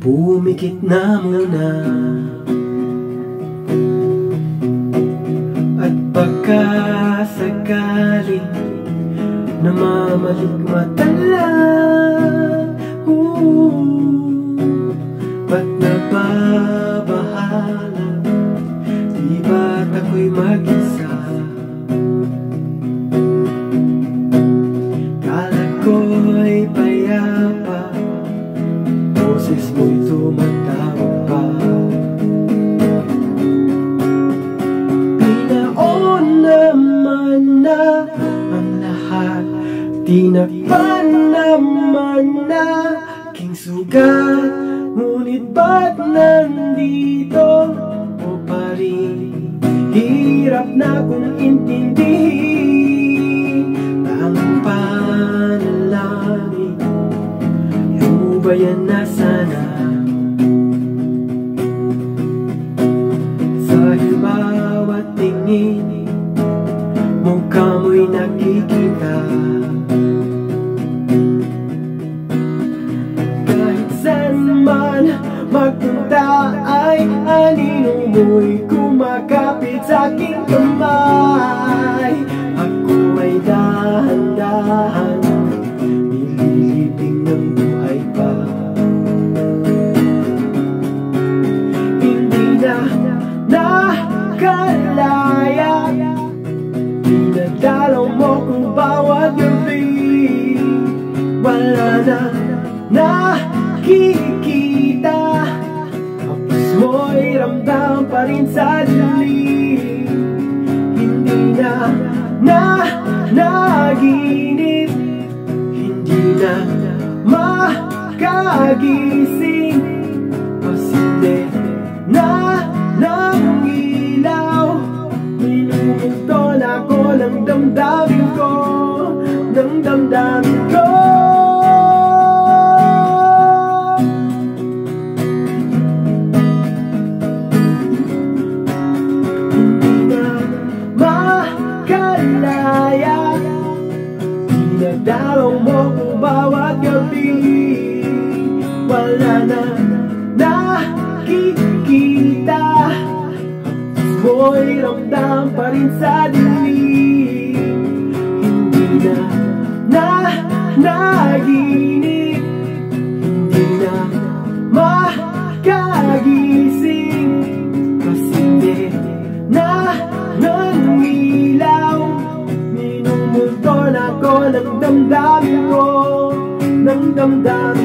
Pumikit na muna at baka sakaling namamalikmata lang. Ba't nababahala? Di ba't ako'y mag-isa? Kala ko'y payapa, boses mo'y tumatawag pa. Pinaon naman na ang lahat, tinakpan naman na aking sugat. Ngunit ba't nandito o pa rin? Hirap na kong intindihin ang panalangin. Lubayan na sana sa bawat tingin, mukha mo'y nakikita. Kahit saan man magpunta ay anino mo'y kumakapit sa aking kamay. Ako ay dahan-dahan nililibing ng buhay pa. Hindi na nakalaya, dinadalaw mo kung bawat gabi. Wala na nakikita, tapos mo'y ramdam pa rin sa dilim. Hindi na naginip, hindi na makagising, pasinde na ng ilaw. Minumugto na ako ng damdamin ko, ng damdamin ko. Dinadalaw mo kung bawat gabi. Wala na nakikita, mo'y ramdam pa rin sa dilim. Hindi na naginip, hindi na makagising, pasinde na ng ilaw. Minumulto na ako ng damdamin ko, ng damdamin